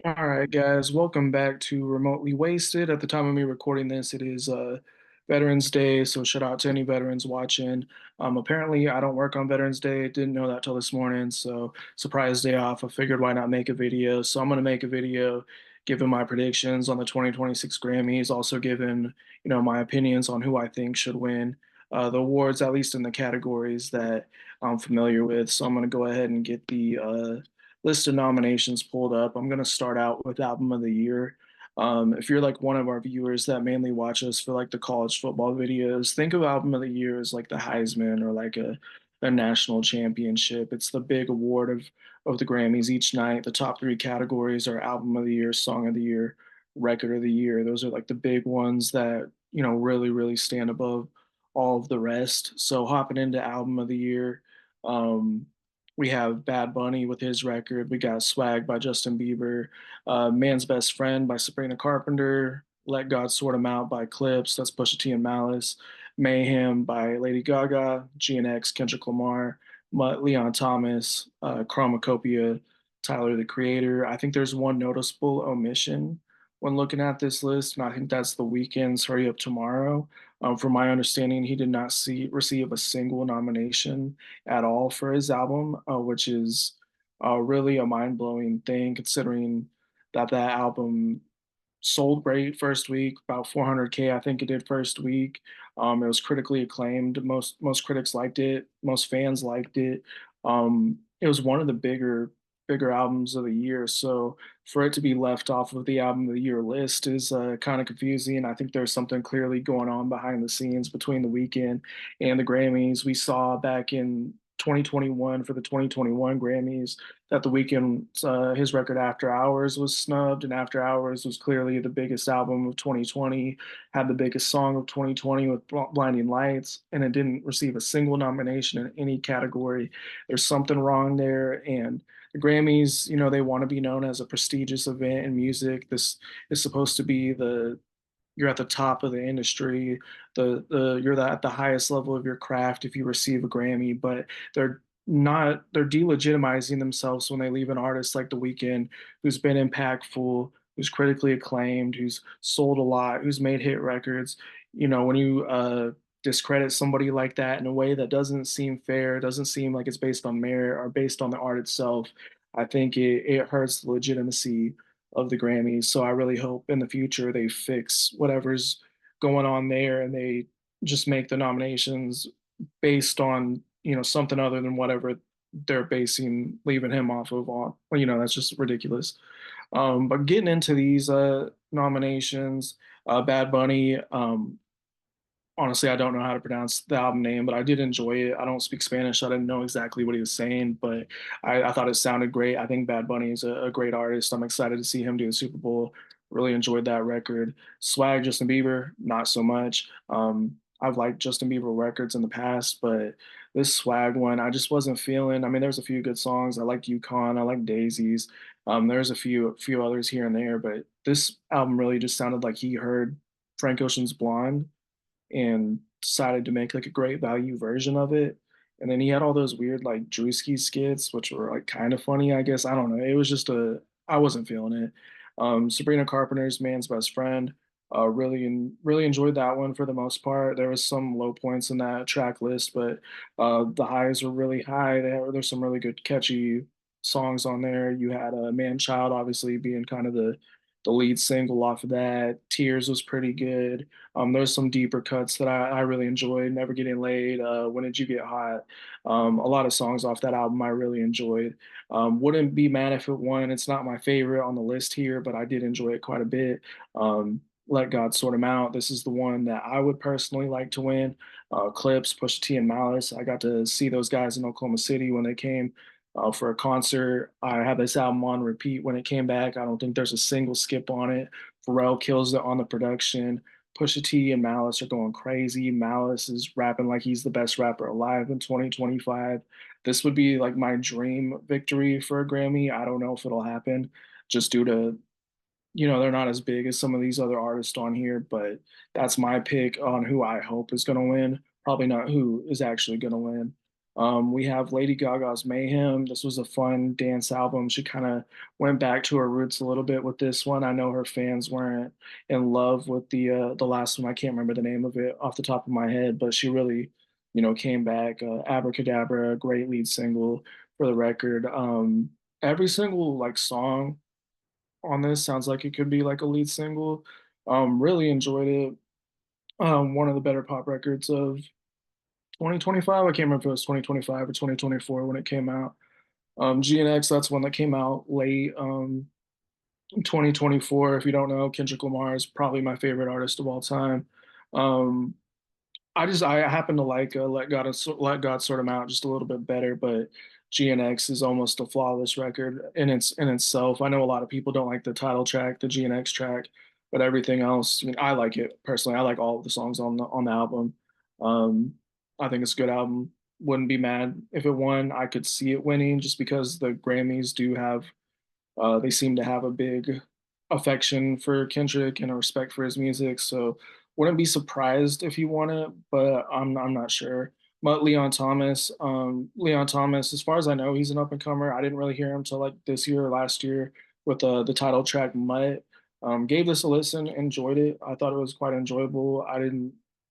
All right, guys, welcome back to Remotely Wasted. At the time of me recording this, it is Veterans Day, so shout out to any veterans watching. Apparently, I don't work on Veterans Day. Didn't know that till this morning, so surprise day off. I figured why not make a video? So I'm gonna make a video giving my predictions on the 2026 Grammys, also giving my opinions on who I think should win the awards, at least in the categories that I'm familiar with. So I'm gonna go ahead and get the list of nominations pulled up. I'm going to start out with Album of the Year. If you're like one of our viewers that mainly watch us for like the college football videos, think of Album of the Year as like the Heisman or like a national championship. It's the big award of the Grammys each night. The top three categories are Album of the Year, Song of the Year, Record of the Year. Those are like the big ones that, really, really stand above all of the rest. So hopping into Album of the Year, um, we have Bad Bunny with his record. We got Swag by Justin Bieber, Man's Best Friend by Sabrina Carpenter, Let God Sort 'Em Out by Clips, that's Pusha T and Malice, Mayhem by Lady Gaga, GNX, Kendrick Lamar, Leon Thomas, Chromacopia, Tyler the Creator. I think there's one noticeable omission when looking at this list, and I think that's The Weeknd's Hurry Up Tomorrow. From my understanding, he did not receive a single nomination at all for his album, which is really a mind blowing thing considering that album sold great first week, about 400K, I think it did first week. It was critically acclaimed. Most critics liked it. Most fans liked it. It was one of the bigger albums of the year. So for it to be left off of the album of the year list is kind of confusing. I think there's something clearly going on behind the scenes between the weekend and the Grammys. We saw back in 2021 for the 2021 Grammys that the weekend his record After Hours was snubbed, and After Hours was clearly the biggest album of 2020, had the biggest song of 2020 with Blinding Lights, and it didn't receive a single nomination in any category. There's something wrong there, and the Grammys, they want to be known as a prestigious event in music. This is supposed to be the you're at the top of the industry, you're at the highest level of your craft if you receive a Grammy, but they're delegitimizing themselves when they leave an artist like The Weeknd, who's been impactful, who's critically acclaimed, who's sold a lot, who's made hit records. When you discredit somebody like that in a way that doesn't seem fair, doesn't seem like it's based on merit or based on the art itself, I think it hurts the legitimacy of the Grammys. So I really hope in the future they fix whatever's going on there and they just make the nominations based on, something other than whatever they're basing leaving him off of on. That's just ridiculous. But getting into these nominations, Bad Bunny, honestly, I don't know how to pronounce the album name, but I did enjoy it. I don't speak Spanish, so I didn't know exactly what he was saying, but I thought it sounded great. I think Bad Bunny is a great artist. I'm excited to see him do the Super Bowl. Really enjoyed that record. Swag, Justin Bieber, not so much. I've liked Justin Bieber records in the past, but this Swag one, I just wasn't feeling. I mean, there's a few good songs. I like Yukon, I like Daisies. There's a few others here and there, but this album really just sounded like he heard Frank Ocean's Blonde and decided to make like a great value version of it. And then he had all those weird like Drewski skits, which were like kind of funny, I guess. I don't know. It was just I wasn't feeling it. Sabrina Carpenter's Man's Best Friend. Really enjoyed that one for the most part. There was some low points in that track list, but the highs were really high. There's some really good catchy songs on there. You had a Man Child obviously being kind of the lead single off of that. Tears was pretty good. There's some deeper cuts that I really enjoyed. Never Getting Laid, When Did You Get Hot? A lot of songs off that album I really enjoyed. Wouldn't be mad if it won. It's not my favorite on the list here, but I did enjoy it quite a bit. Let God Sort 'Em Out. This is the one that I would personally like to win. Clips, Pusha T, and Malice. I got to see those guys in Oklahoma City when they came for a concert. I had this album on repeat when it came back. I don't think there's a single skip on it. Pharrell kills it on the production. Pusha T and Malice are going crazy. Malice is rapping like he's the best rapper alive in 2025. This would be like my dream victory for a Grammy. I don't know if it'll happen just due to, they're not as big as some of these other artists on here, but that's my pick on who I hope is going to win. Probably not who is actually going to win. We have Lady Gaga's Mayhem. This was a fun dance album. She kind of went back to her roots a little bit with this one. I know her fans weren't in love with the last one. I can't remember the name of it off the top of my head, but she really, came back. Abracadabra, great lead single for the record. Every single like song on this sounds like it could be like a lead single. Really enjoyed it. One of the better pop records of 2025. I can't remember if it was 2025 or 2024 when it came out. GNX, that's one that came out late 2024. If you don't know, Kendrick Lamar is probably my favorite artist of all time. Um, I happen to like Let God Sort Him Out just a little bit better, but GNX is almost a flawless record in itself. I know a lot of people don't like the title track, the GNX track, but everything else, I mean, I like it personally. I like all of the songs on the album. Um, I think it's a good album. Wouldn't be mad if it won. I could see it winning just because the Grammys do have they seem to have a big affection for Kendrick and a respect for his music. So wouldn't be surprised if he won it, but I'm not sure. But Leon Thomas, as far as I know, he's an up and comer. I didn't really hear him till like this year or last year with the title track Mutt. Gave this a listen, enjoyed it. I thought it was quite enjoyable. I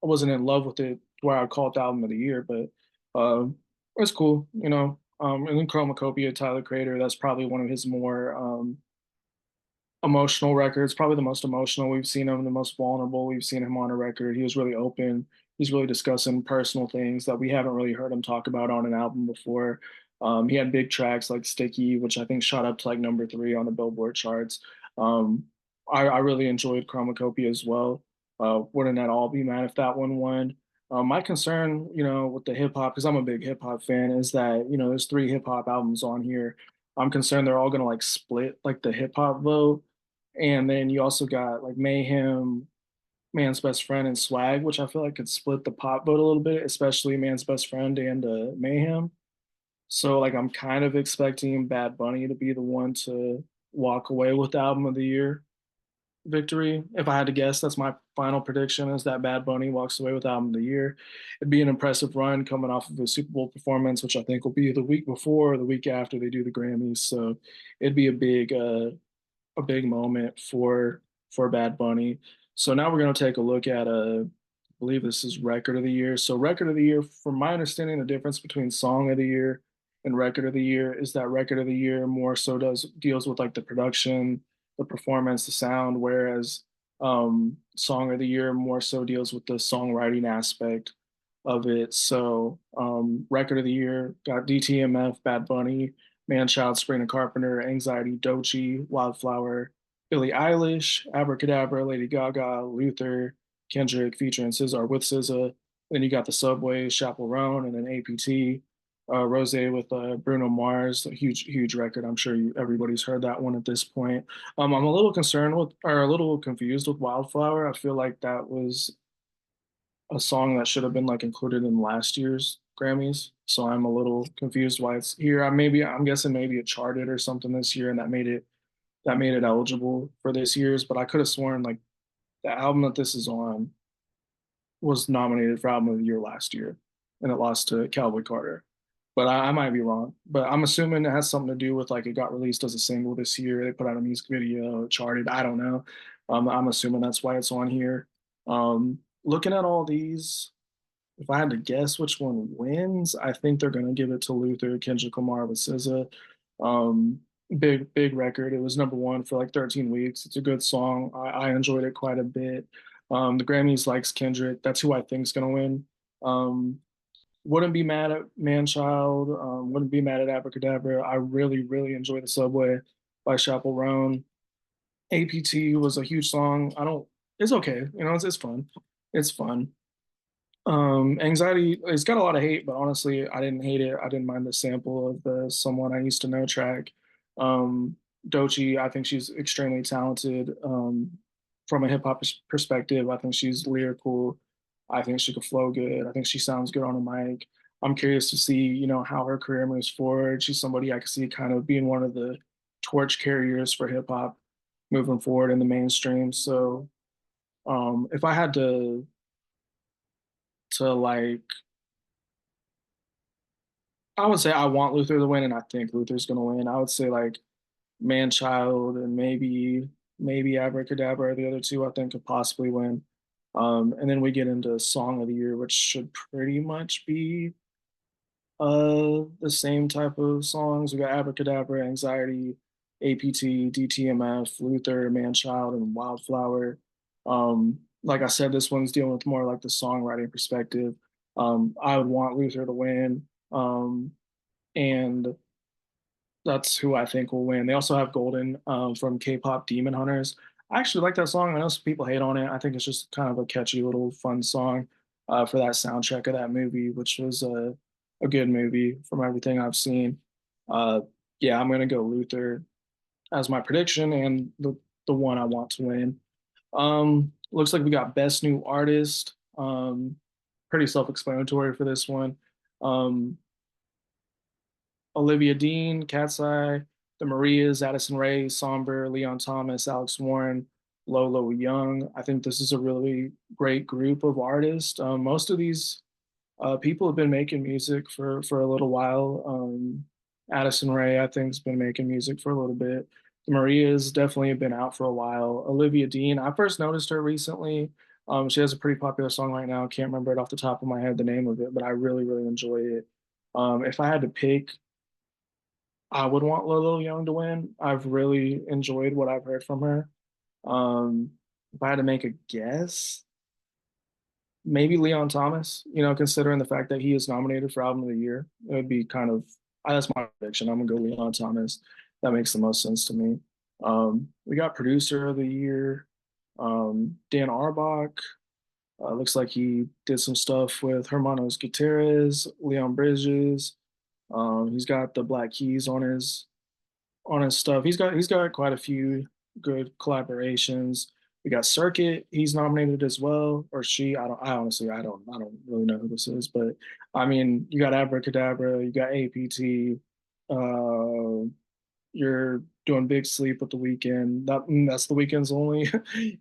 wasn't in love with it where I'd call it the album of the year, but it's cool, you know. And then Chromacopia, Tyler Creator, that's probably one of his more emotional records, probably the most emotional we've seen him, the most vulnerable we've seen him on a record. He was really open. He's really discussing personal things that we haven't really heard him talk about on an album before. He had big tracks like Sticky, which I think shot up to like number 3 on the Billboard charts. Um, I really enjoyed Chromacopia as well. Wouldn't at all be mad if that one won. My concern, with the hip hop, because I'm a big hip hop fan, is that, there's 3 hip hop albums on here. I'm concerned they're all gonna like split like the hip hop vote. And then you also got like Mayhem, Man's Best Friend, and Swag, which I feel like could split the pop vote a little bit, especially Man's Best Friend and Mayhem. So like I'm kind of expecting Bad Bunny to be the one to walk away with the album of the year victory. If I had to guess, that's my final prediction is that Bad Bunny walks away with album of the year. It'd be an impressive run coming off of a Super Bowl performance, which I think will be the week before or the week after they do the Grammys. So it'd be a big moment for Bad Bunny. So now we're going to take a look at I believe this is record of the year. So record of the year, from my understanding, the difference between song of the year and record of the year is that record of the year more so deals with like the production, the performance, the sound, whereas song of the year more so deals with the songwriting aspect of it. So record of the year got DTMF, Bad Bunny, Manchild, Sabrina Carpenter, Anxiety, Doechii, Wildflower, Billie Eilish, Abracadabra, Lady Gaga, Luther, Kendrick featuring SZA with SZA. Then you got the Subway, Chappell Roan, and then APT, Rose with Bruno Mars, a huge record. I'm sure everybody's heard that one at this point. I'm a little concerned with, or a little confused with Wildflower. I feel like that was a song that should have been like included in last year's Grammys. So I'm a little confused why it's here. I'm guessing maybe it charted or something this year and that made it eligible for this year's, but I could have sworn like the album that this is on was nominated for album of the year last year and it lost to Cowboy Carter. But I might be wrong. But I'm assuming it has something to do with like it got released as a single this year. They put out a music video, it charted. I don't know. I'm assuming that's why it's on here. Looking at all these, if I had to guess which one wins, I think they're going to give it to Luther, Kendrick Lamar with SZA. Um, big record. It was number 1 for like 13 weeks. It's a good song. I enjoyed it quite a bit. The Grammys likes Kendrick. That's who I think is going to win. Wouldn't be mad at Manchild. Wouldn't be mad at Abracadabra. I really enjoy the Subway by Chappell Roan. APT was a huge song. I don't. It's okay. It's fun. It's fun. Anxiety, it's got a lot of hate, but honestly, I didn't hate it. I didn't mind the sample of the Someone I Used to Know track. Um, Doechii, I think she's extremely talented. From a hip hop perspective, I think she's lyrical. I think she could flow good. I think she sounds good on a mic. I'm curious to see, how her career moves forward. She's somebody I could see kind of being one of the torch carriers for hip hop moving forward in the mainstream. So, if I had to like I would say I want Luther to win, and I think Luther's gonna win. I would say like Man Child and maybe Abracadabra are the other two I think could possibly win. And then we get into Song of the Year, which should pretty much be the same type of songs. We got Abracadabra, Anxiety, APT, DTMF, Luther, Manchild, and Wildflower. Like I said, this one's dealing with more like the songwriting perspective. I would want Luther to win, and that's who I think will win. They also have Golden from K-pop Demon Hunters. I actually like that song. I know some people hate on it. I think it's just kind of a catchy little fun song for that soundtrack of that movie, which was a good movie from everything I've seen. Uh, yeah, I'm gonna go Luther as my prediction and the one I want to win. Looks like we got Best New Artist. Pretty self-explanatory for this one. Um, Olivia Dean, Cat's Eye, the Marias, Addison Rae, Somber, Leon Thomas, Alex Warren, Lolo Young. I think this is a really great group of artists. Most of these people have been making music for a little while. Addison Rae, I think, has been making music for a little bit. The Maria's definitely been out for a while. Olivia Dean, I first noticed her recently. She has a pretty popular song right now. Can't remember it off the top of my head the name of it, but I really really enjoy it. If I had to pick, I would want Lolo Young to win. I've really enjoyed what I've heard from her. If I had to make a guess, maybe Leon Thomas. You know, considering the fact that he is nominated for Album of the Year, it would be kind of that's my prediction. I'm gonna go Leon Thomas. That makes the most sense to me. We got Producer of the Year, Dan Arbach. Looks like he did some stuff with Hermanos Gutierrez, Leon Bridges. He's got the Black Keys on his stuff. He's got quite a few good collaborations. We got Circuit. He's nominated as well, or she. I don't really know who this is, but I mean, you got Abracadabra, you got APT. Uh, you're doing Big Sleep with the Weekend. That's the Weekend's only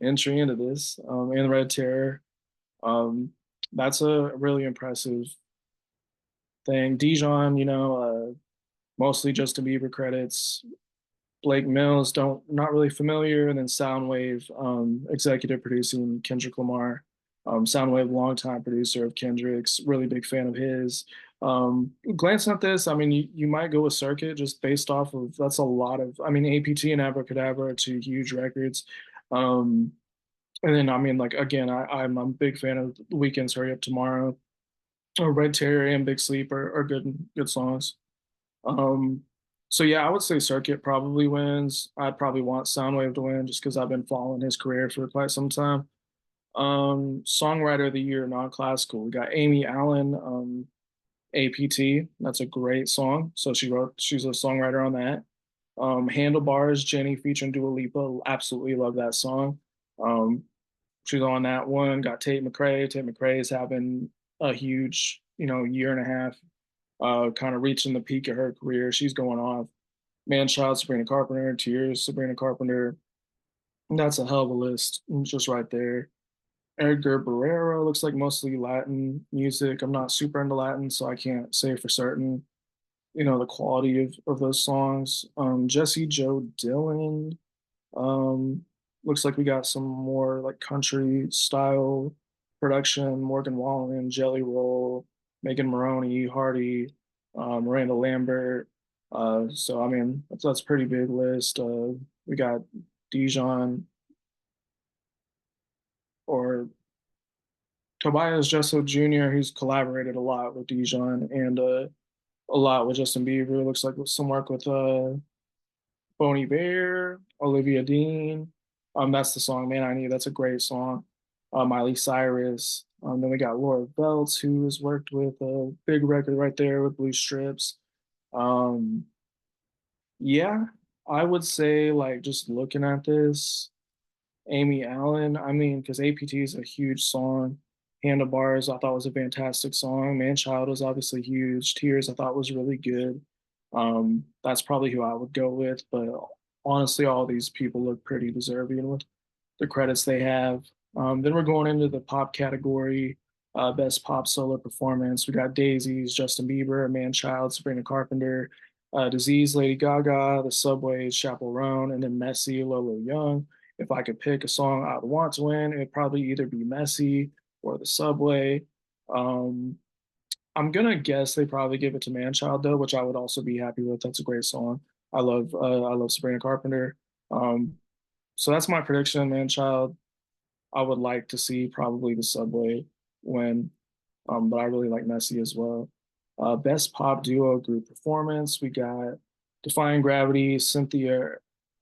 entry into this. And Red Terror. Um, that's a really impressive thing. Dijon, mostly Justin Bieber credits. Blake Mills, don't not really familiar, and then Soundwave, executive producing Kendrick Lamar. Soundwave, longtime producer of Kendrick's, really big fan of his. Glancing at this, I mean, you might go with Circuit just based off of that's a lot of. I mean, APT and Abracadabra are two huge records. Um, and then I mean, like again, I'm a big fan of The Weeknd's Hurry Up Tomorrow. Red Terror and Big Sleep are good songs. Um, so yeah, I would say Circuit probably wins. I'd probably want Soundwave to win just because I've been following his career for quite some time. Songwriter of the Year, non-classical. We got Amy Allen, APT. That's a great song. So she's a songwriter on that. Handlebars, Jenny featuring Dua Lipa. Absolutely love that song. Um, she's on that one. Got Tate McRae. Tate McRae is having a huge, year and a half, kind of reaching the peak of her career. She's going off. Manchild, Sabrina Carpenter, Tears, Sabrina Carpenter. That's a hell of a list, just right there. Edgar Barrera looks like mostly Latin music. I'm not super into Latin, so I can't say for certain, the quality of those songs. Jesse Joe Dillon. Um, Looks like we got some more like country style production. Morgan Wallen, Jelly Roll, Megan Maroney, Hardy, Miranda Lambert. So I mean that's a pretty big list. We got Dijon or Tobias Jesso Jr., who's collaborated a lot with Dijon and a lot with Justin Bieber. Looks like some work with Boney Bear, Olivia Dean. That's the song Man I Need. That's a great song. Miley Cyrus. Then we got Laura Belts, who has worked with a big record right there with Blue Strips. Um, yeah, I would say like just looking at this, Amy Allen. I mean, because APT is a huge song. Handlebars, I thought was a fantastic song. Manchild was obviously huge. Tears, I thought was really good. That's probably who I would go with. But honestly, all these people look pretty deserving with the credits they have. Then we're going into the pop category. Best pop solo performance, we got Daisies, Justin Bieber, Man Child, Sabrina Carpenter, Disease, Lady Gaga, The Subways, Chappell Roan, and then Messi, Lolo Young. If I could pick a song I'd want to win, it'd probably either be Messi or The Subway. Um, I'm gonna guess they probably give it to Manchild though, which I would also be happy with. That's a great song. I love Sabrina Carpenter. Um, so that's my prediction, Manchild. I would like to see probably the Subway win, but I really like Messi as well. Best pop duo group performance, we got Defying Gravity, Cynthia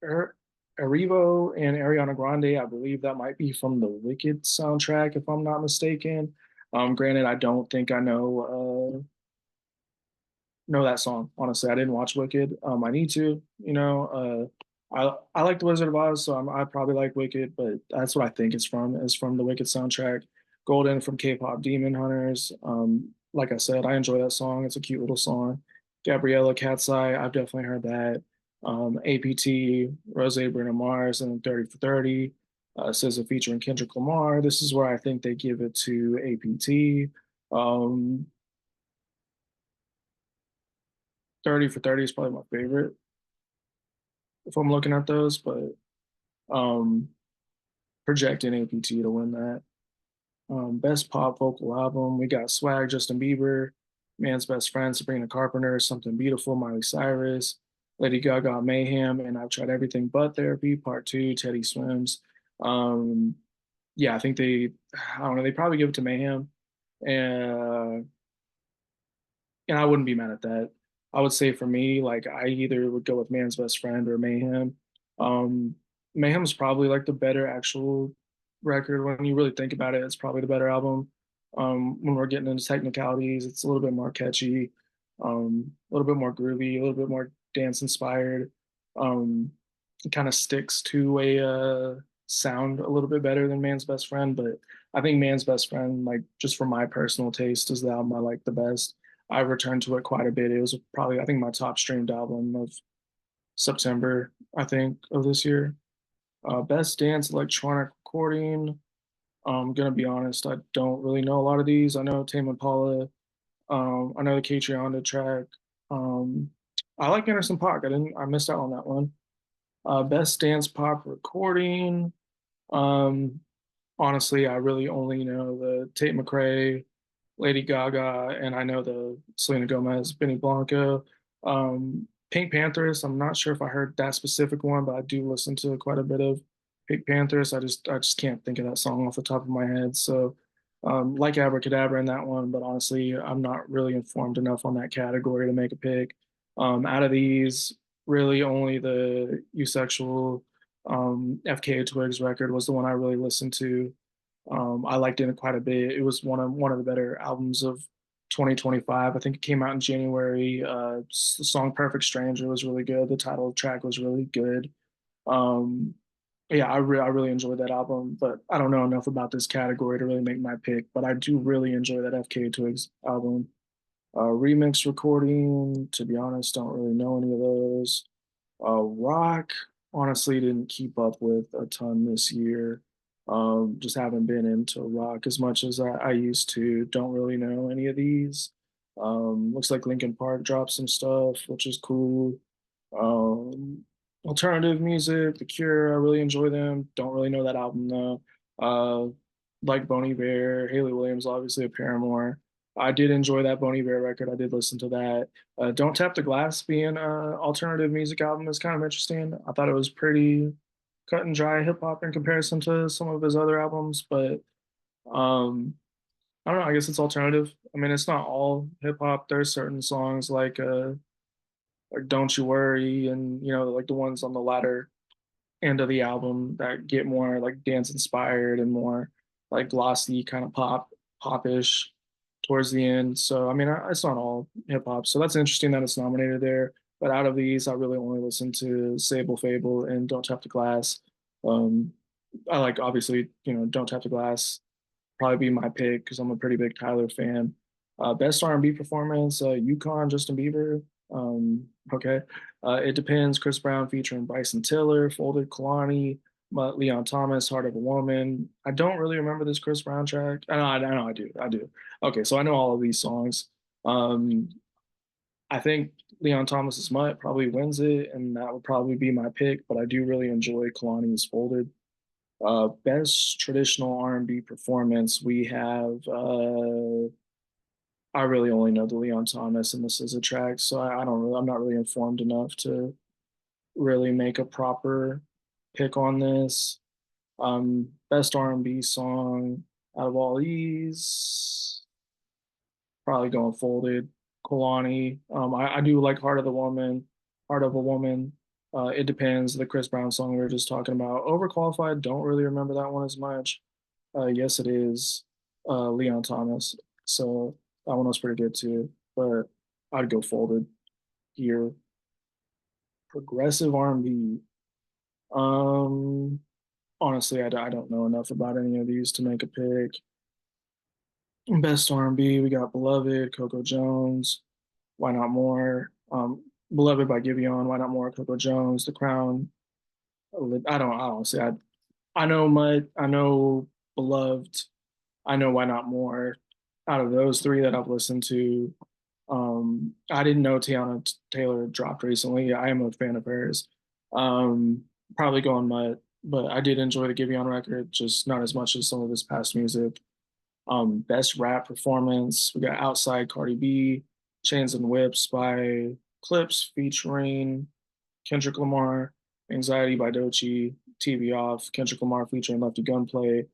er- Erivo, and Ariana Grande. I believe that might be from the Wicked soundtrack, if I'm not mistaken. Granted, I don't think I know that song. Honestly, I didn't watch Wicked. I need to. I like the Wizard of Oz, so I probably like Wicked, but that's what I think it's from. Is from the Wicked soundtrack. Golden from K-pop Demon Hunters. Like I said, I enjoy that song. It's a cute little song. Gabriella Cat's Eye, I've definitely heard that. APT, Rose Bruno Mars, and 30 for 30. SZA featuring Kendrick Lamar. This is where I think they give it to APT. Um, 30 for 30 is probably my favorite if I'm looking at those, but um, projecting APT to win that. Best pop vocal album, we got Swag, Justin Bieber, Man's Best Friend, Sabrina Carpenter, Something Beautiful, Miley Cyrus, Lady Gaga, Mayhem, and I've Tried Everything But Therapy, Part 2, Teddy Swims. Um, yeah, I think I don't know, they probably give it to Mayhem. And and I wouldn't be mad at that. I would say for me, like I either would go with Man's Best Friend or Mayhem. Um, Mayhem's probably like the better actual record when you really think about it. It's probably the better album. When we're getting into technicalities, it's a little bit more catchy, a little bit more groovy, a little bit more dance inspired. It kind of sticks to a sound a little bit better than Man's Best Friend, but I think Man's Best Friend, like just for my personal taste, is the album I like the best. I returned to it quite a bit. It was probably, I think, my top streamed album of September, I think, of this year. Best dance electronic recording. I'm gonna be honest, I don't really know a lot of these. I know Tame Impala. I know the Catriona track. Um, I like Anderson .Paak. I missed out on that one. Best dance pop recording. Um, Honestly, I really only know the Tate McRae, Lady Gaga, and I know the Selena Gomez, Benny Blanco. Pink Panthers, I'm not sure if I heard that specific one, but I do listen to quite a bit of Pink Panthers. I just can't think of that song off the top of my head. So like Abracadabra in that one, but honestly, I'm not really informed enough on that category to make a pick. Out of these, really only the Usexual FKA Twigs record was the one I really listened to. I liked it quite a bit. It was one of the better albums of 2025. I think it came out in January. The song "Perfect Stranger" was really good. The title track was really good. Um, yeah, I really enjoyed that album, but I don't know enough about this category to really make my pick. But I do really enjoy that FK Twigs album. Remix recording, to be honest, don't really know any of those. Rock, honestly, didn't keep up with a ton this year. Just haven't been into rock as much as I used to. Don't really know any of these. Looks like Linkin Park dropped some stuff, which is cool. Um, Alternative music, The Cure, I really enjoy them. Don't really know that album though. Uh, like Bon Iver, Haley Williams, obviously a Paramore. I did enjoy that Bon Iver record. I did listen to that. Don't Tap the Glass being an alternative music album is kind of interesting. I thought it was pretty cut and dry hip hop in comparison to some of his other albums, but um, I don't know. I guess it's alternative. I mean, it's not all hip hop. There's certain songs like Don't You Worry and like the ones on the latter end of the album that get more like dance inspired and more like glossy kind of popish towards the end. So I mean, it's not all hip hop. So that's interesting that it's nominated there. But out of these, I really only listen to Sable Fable and Don't Tap the Glass. Um, I like obviously Don't Tap the Glass probably be my pick because I'm a pretty big Tyler fan. Best R&B performance, Yukon, Justin Bieber. Okay. It Depends, Chris Brown featuring Bryson Tiller, Folded Kalani, Leon Thomas, Heart of a Woman. I don't really remember this Chris Brown track. I know, I do, I do. Okay, so I know all of these songs. Um, I think Leon Thomas's Mutt probably wins it, and that would probably be my pick. But I do really enjoy Kalani's Folded. Best traditional R&B performance we have. I really only know the Leon Thomas and this is a track, so I don't really. I'm not really informed enough to really make a proper pick on this. Best R&B song out of all these, probably going Folded, Kalani. I do like Heart of the Woman, Heart of a Woman. It depends. The Chris Brown song we were just talking about. Overqualified. Don't really remember that one as much. Yes, it is. Leon Thomas. So that one was pretty good too. But I'd go Folded here. Progressive R&B. Um, Honestly, I don't know enough about any of these to make a pick. Best R&B, we got Beloved, Coco Jones, Why Not More? Beloved by Giveon, Why Not More? Coco Jones, The Crown. I don't honestly. I know Mud, I know Beloved, I know Why Not More. Out of those three that I've listened to, I didn't know Tiana Taylor dropped recently. I am a fan of hers. Um, Probably going Mud, but I did enjoy the Giveon record, just not as much as some of his past music. Best rap performance, we got Outside Cardi B, Chains and Whips by Clips featuring Kendrick Lamar, Anxiety by Doechii, TV Off, Kendrick Lamar featuring Lefty Gunplay,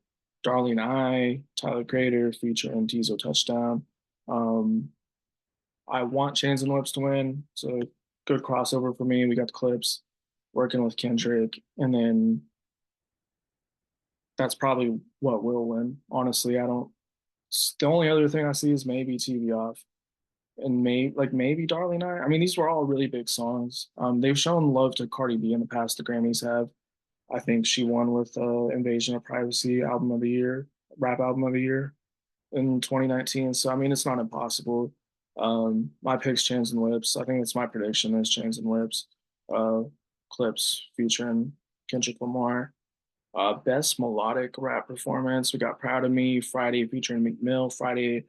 Darlene I, Tyler Creator featuring Tizo Touchdown. Um, I want Chains and Whips to win, so good crossover for me. We got the Clips working with Kendrick, and then that's probably what will win. Honestly, I don't. The only other thing I see is maybe TV Off and maybe Darling I. I mean, these were all really big songs. They've shown love to Cardi B in the past. The Grammys have. I think she won with Invasion of Privacy Album of the Year, Rap Album of the Year in 2019. So I mean, it's not impossible. My pick's Chains and Whips. I think it's my prediction is Chains and Whips. Uh, Clips featuring Kendrick Lamar. Best melodic rap performance. We got Proud of Me, Friday featuring Meek Mill. Friday,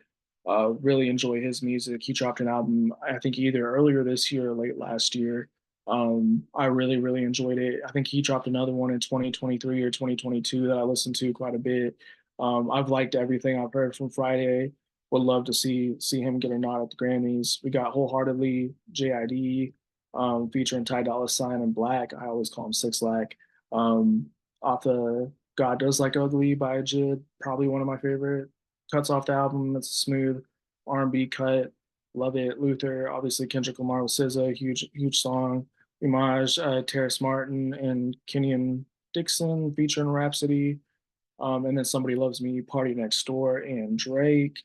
really enjoy his music. He dropped an album, I think either earlier this year or late last year. I really, really enjoyed it. I think he dropped another one in 2023 or 2022 that I listened to quite a bit. I've liked everything I've heard from Friday. Would love to see him get a nod at the Grammys. We got Wholeheartedly, JID, featuring Ty Dolla Sign and Black. I always call him Six Lack. Um, Off the God Does Like Ugly by Jid, probably one of my favorite cuts off the album. It's a smooth R&B cut. Love it. Luther, obviously Kendrick Lamar with SZA, huge song. Image, Terrace Martin and Kenyon Dixon featuring Rhapsody. And then Somebody Loves Me, Party Next Door, and Drake.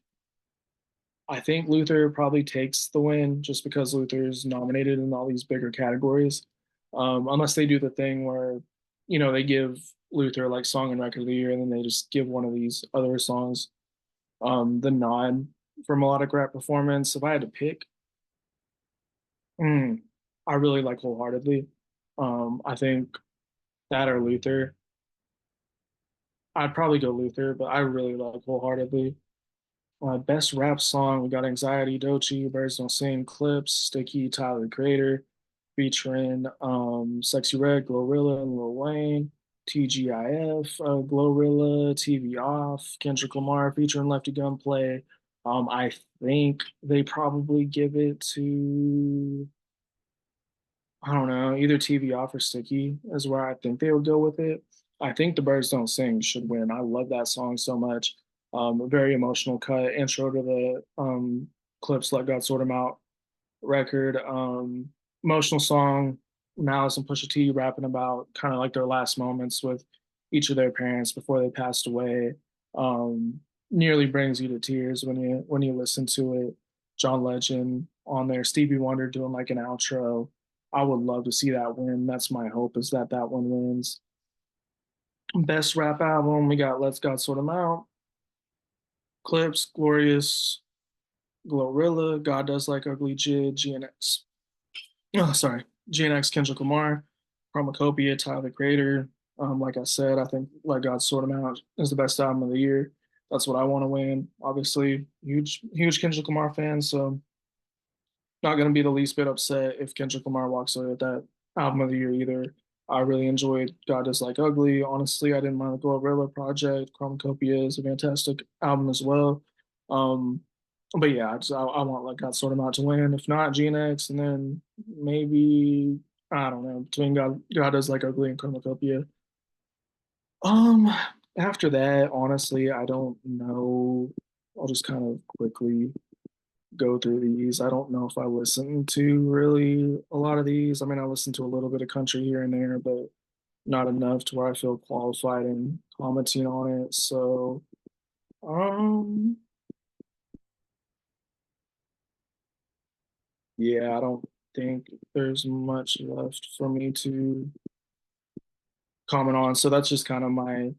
I think Luther probably takes the win just because Luther's nominated in all these bigger categories. Unless they do the thing where, they give Luther like song and record of the year, and then they just give one of these other songs the nod for melodic rap performance. If I had to pick, mm, I really like Wholeheartedly. I think that or Luther. I'd probably go Luther, but I really like Wholeheartedly. Best rap song, we got Anxiety, Doechii, Birds Don't Sing, Clips, Sticky, Tyler the Creator, featuring Sexy Red, Glorilla, and Lil Wayne, TGIF, Glorilla, TV Off, Kendrick Lamar featuring Lefty Gunplay. I think they probably give it to, I don't know, either TV Off or Sticky is where I think they would go with it. I think The Birds Don't Sing should win. I love that song so much. A very emotional cut, intro to the Clips Let God Sort 'Em Out record. Emotional song, Malice and Pusha T rapping about kind of like their last moments with each of their parents before they passed away. Nearly brings you to tears when you listen to it. John Legend on there, Stevie Wonder doing like an outro. I would love to see that win. That's my hope is that that one wins. Best rap album, we got Let's God Sort 'Em Out, Clips, Glorious, Glorilla, God Does Like Ugly, Jid, GNX. Oh, sorry. GNX, Kendrick Lamar, Chromacopia, Tyler the Creator. Like I said, I think Let God Sort 'Em Out is the best album of the year. That's what I want to win. Obviously, huge Kendrick Lamar fan, so not going to be the least bit upset if Kendrick Lamar walks away with that album of the year either. I really enjoyed God Does Like Ugly. Honestly, I didn't mind the Glorilla Project. Chromacopia is a fantastic album as well. Um, but yeah, I want Like God Sort 'Em Out to win. If not, GNX, and then maybe I don't know between God Does Like Ugly and Chromacopia. Um, After that, honestly, I don't know. I'll just kind of quickly go through these. I don't know if I listen to really a lot of these. I mean, I listen to a little bit of country here and there, but not enough to where I feel qualified in commenting on it. So, um, yeah, I don't think there's much left for me to comment on. So that's just kind of my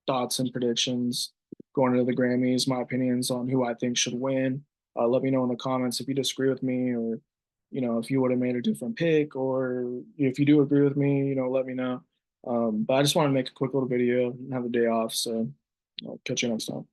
thoughts and predictions going into the Grammys, my opinions on who I think should win. Let me know in the comments if you disagree with me or, if you would have made a different pick or if you do agree with me, let me know. But I just want to make a quick little video and have a day off. So I'll catch you next time.